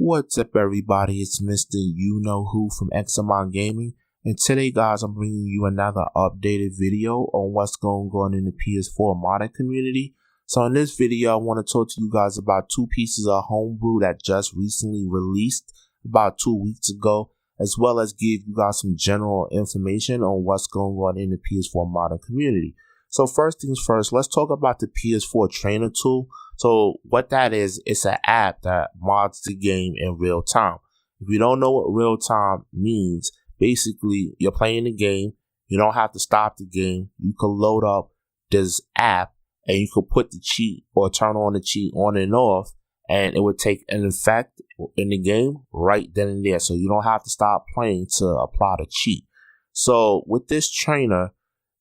What's up, everybody? It's MrUknowwho from XMI Gaming, and today, guys, I'm bringing you another updated video on what's going on in the PS4 modding community. So in this video, I want to talk to you guys about two pieces of homebrew that just recently released about 2 weeks ago, as well as give you guys some general information on what's going on in the PS4 modding community. So first things first, let's talk about the Ps4 Trainer Tool. So what that is, it's an app that mods the game in real time. If you don't know what real time means, basically you're playing the game, you don't have to stop the game. You can load up this app and you can put the cheat or turn on the cheat on and off, and it would take an effect in the game right then and there. So you don't have to stop playing to apply the cheat. So with this trainer,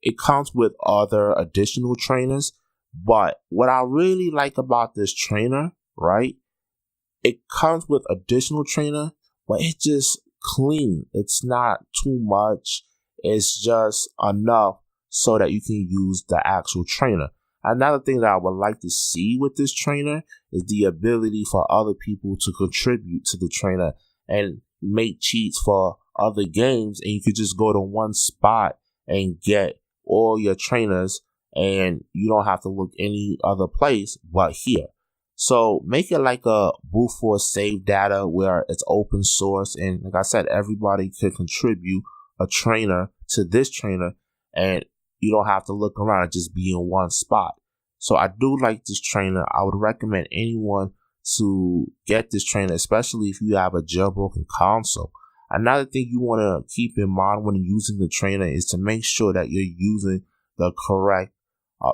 it comes with other additional trainers. But what I really like about this trainer, right? It comes with additional trainer, but it's just clean. It's not too much. It's just enough so that you can use the actual trainer. Another thing that I would like to see with this trainer is the ability for other people to contribute to the trainer and make cheats for other games. And you could just go to one spot and get all your trainers, and you don't have to look any other place but here. So make it like a brute force save data where it's open source, and like I said, everybody could contribute a trainer to this trainer, and you don't have to look around and just be in one spot. So I do like this trainer. I would recommend anyone to get this trainer, especially if you have a jailbroken console. Another thing you want to keep in mind when using the trainer is to make sure that you're using the correct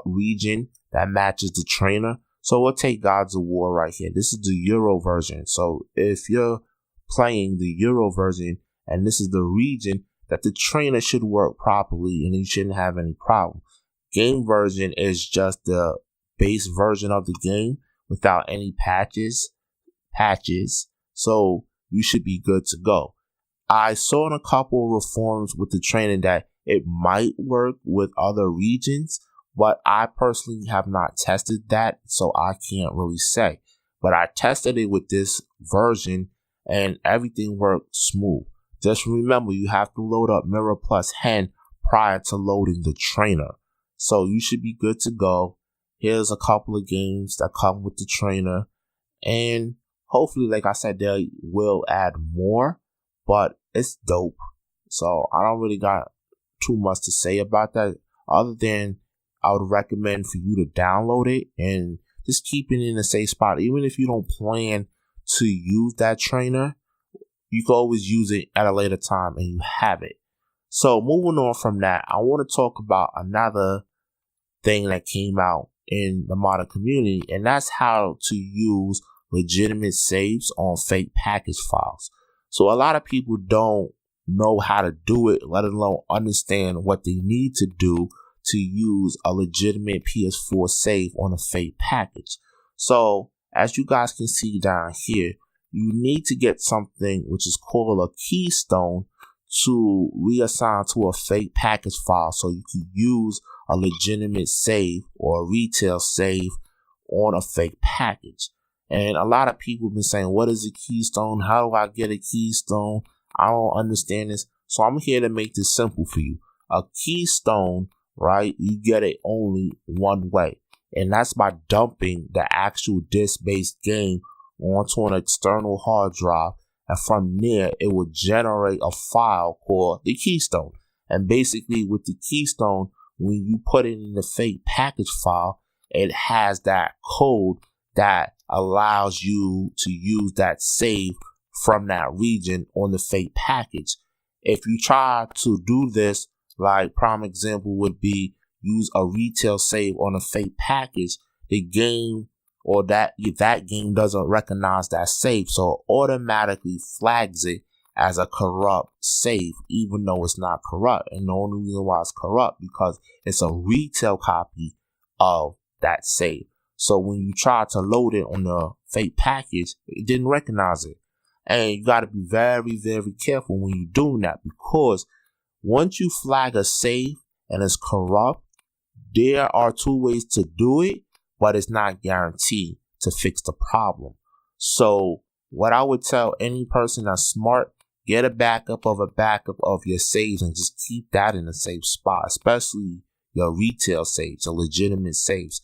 region that matches the trainer. So we'll take Gods of War right here. This is the Euro version. So if you're playing the Euro version and this is the region, that the trainer should work properly and you shouldn't have any problem. Game version is just the base version of the game without any patches. So you should be good to go. I saw in a couple of reforms with the training that it might work with other regions, but I personally have not tested that, so I can't really say. But I tested it with this version and everything worked smooth. Just remember, you have to load up Mirror plus Hen prior to loading the trainer. So you should be good to go. Here's a couple of games that come with the trainer, and hopefully, like I said, they will add more, but it's dope. So I don't really got too much to say about that other than I would recommend for you to download it and just keep it in a safe spot. Even if you don't plan to use that trainer, you can always use it at a later time and you have it. So moving on from that, I want to talk about another thing that came out in the modern community, and that's how to use legitimate saves on fake package files. So a lot of people don't know how to do it, let alone understand what they need to do to use a legitimate PS4 save on a fake package. So as you guys can see down here, you need to get something which is called a Keystone to reassign to a fake package file so you can use a legitimate save or a retail save on a fake package. And a lot of people have been saying, what is a Keystone? How do I get a Keystone? I don't understand this. So I'm here to make this simple for you. A Keystone, right? You get it only one way, and that's by dumping the actual disk-based game onto an external hard drive. And from there, it will generate a file called the Keystone. And basically with the Keystone, when you put it in the fake package file, it has that code that allows you to use that save from that region on the fake package. If you try to do this, like prime example would be use a retail save on a fake package, the game or that game doesn't recognize that save, so it automatically flags it as a corrupt save, even though it's not corrupt. And the only reason why it's corrupt because it's a retail copy of that save. So when you try to load it on the fake package, it didn't recognize it. And you got to be very, very careful when you're doing that, because once you flag a save and it's corrupt, there are two ways to do it, but it's not guaranteed to fix the problem. So what I would tell any person that's smart, get a backup of your saves and just keep that in a safe spot, especially your retail saves, your legitimate saves.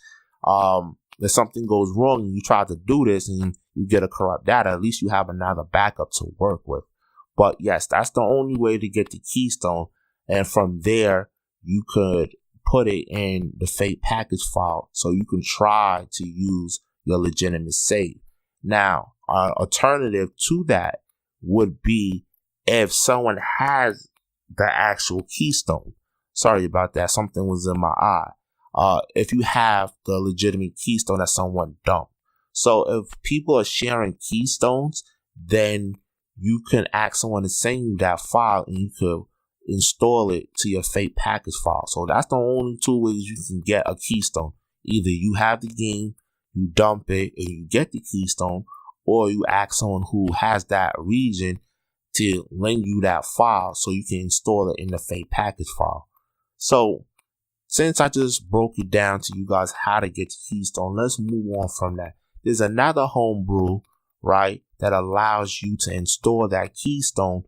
If something goes wrong and you try to do this and you get a corrupt data, at least you have another backup to work with. But yes, that's the only way to get the Keystone. And from there, you could put it in the fake package file so you can try to use your legitimate save. Now, an alternative to that would be if someone has the actual Keystone. Sorry about that. Something was in my eye. If you have the legitimate Keystone that someone dumped. So if people are sharing Keystones, then you can ask someone to send you that file and you could install it to your fake package file. So that's the only two ways you can get a Keystone. Either you have the game, you dump it, and you get the Keystone, or you ask someone who has that region to lend you that file so you can install it in the fake package file. So since I just broke it down to you guys how to get the Keystone, let's move on from that. There's another homebrew, right, that allows you to install that Keystone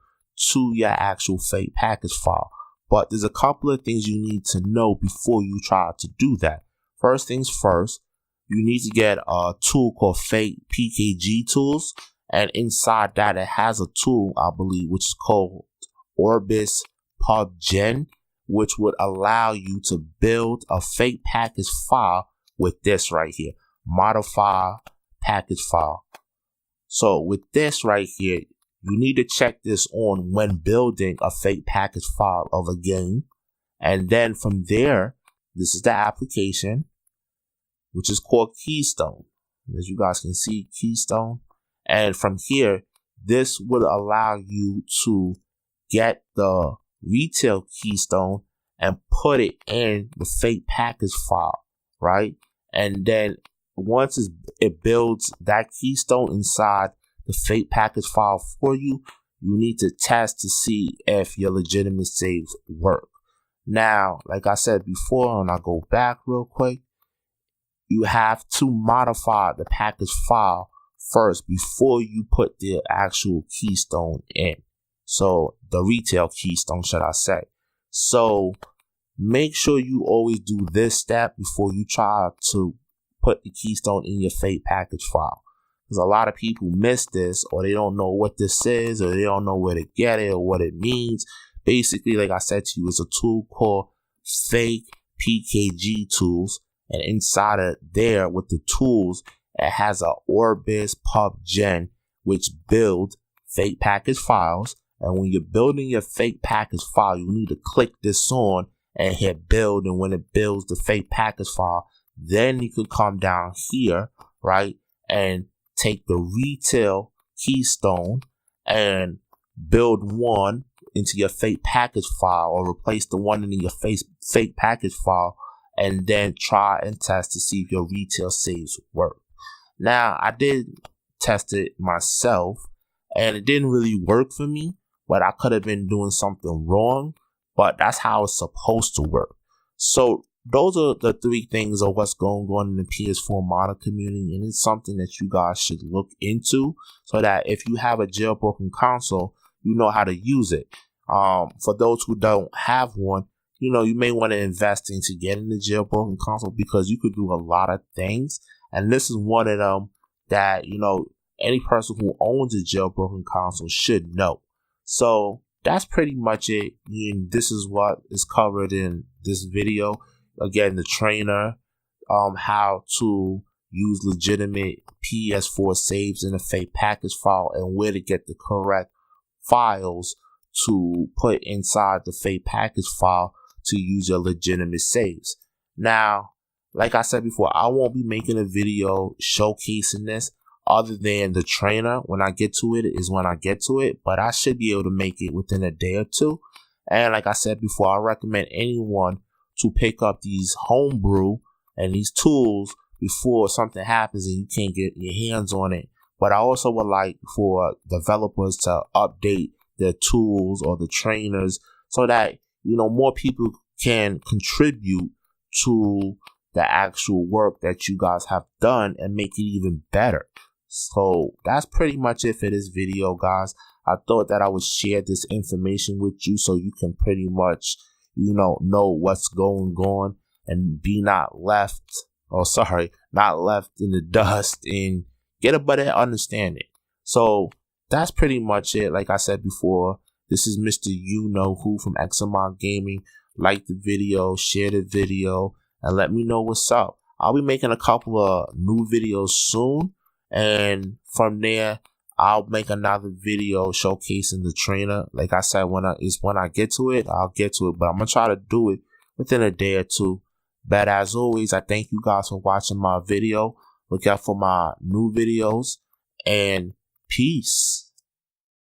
to your actual fake package file. But there's a couple of things you need to know before you try to do that. First things first, you need to get a tool called fake PKG Tools. And inside that, it has a tool, I believe, which is called Orbis PubGen, which would allow you to build a fake package file with this right here, modify package file. So with this right here, you need to check this on when building a fake package file of a game. And then from there, this is the application, which is called Keystone. As you guys can see, Keystone. And from here, this would allow you to get the retail Keystone and put it in the fake package file, right? And then once it builds that Keystone inside the fake package file for you, you need to test to see if your legitimate saves work. Now, like I said before, and I'll go back real quick, you have to modify the package file first before you put the actual Keystone in. So the retail Keystone, should I say. So make sure you always do this step before you try to put the Keystone in your fake package file. Because a lot of people miss this, or they don't know what this is, or they don't know where to get it or what it means. Basically, like I said to you, it's a tool called fake PKG Tools. And inside of there with the tools, it has a Orbis PubGen, which builds fake package files. And when you're building your fake package file, you need to click this on and hit build. And when it builds the fake package file, then you could come down here, right, and take the retail Keystone and build one into your fake package file, or replace the one in your fake package file, and then try and test to see if your retail saves work. Now, I did test it myself, and it didn't really work for me, but I could have been doing something wrong, but that's how it's supposed to work. So those are the three things of what's going on in the PS4 modder community, and it's something that you guys should look into so that if you have a jailbroken console, you know how to use it. For those who don't have one, you know, you may want to invest into getting the jailbroken console because you could do a lot of things. And this is one of them that, you know, any person who owns a jailbroken console should know. So that's pretty much it. And this is what is covered in this video. Again, the trainer, how to use legitimate PS4 saves in a fake package file, and where to get the correct files to put inside the fake package file to use your legitimate saves. Now, like I said before, I won't be making a video showcasing this other than the trainer. When I get to it is when I get to it, but I should be able to make it within a day or two. And like I said before, I recommend anyone to pick up these homebrew and these tools before something happens and you can't get your hands on it. But I also would like for developers to update their tools or the trainers so that, you know, more people can contribute to the actual work that you guys have done and make it even better. So that's pretty much it for this video, guys. I thought that I would share this information with you so you can pretty much, know what's going on and be not left in the dust and get a better understanding. So that's pretty much it. Like I said before, this is MrUknowwho from XMR Gaming. Like the video, share the video, and let me know what's up. I'll be making a couple of new videos soon, and from there I'll make another video showcasing the trainer. Like I said, when I get to it, I'll get to it, but I'm gonna try to do it within a day or two. But as always, I thank you guys for watching my video. Look out for my new videos, and peace.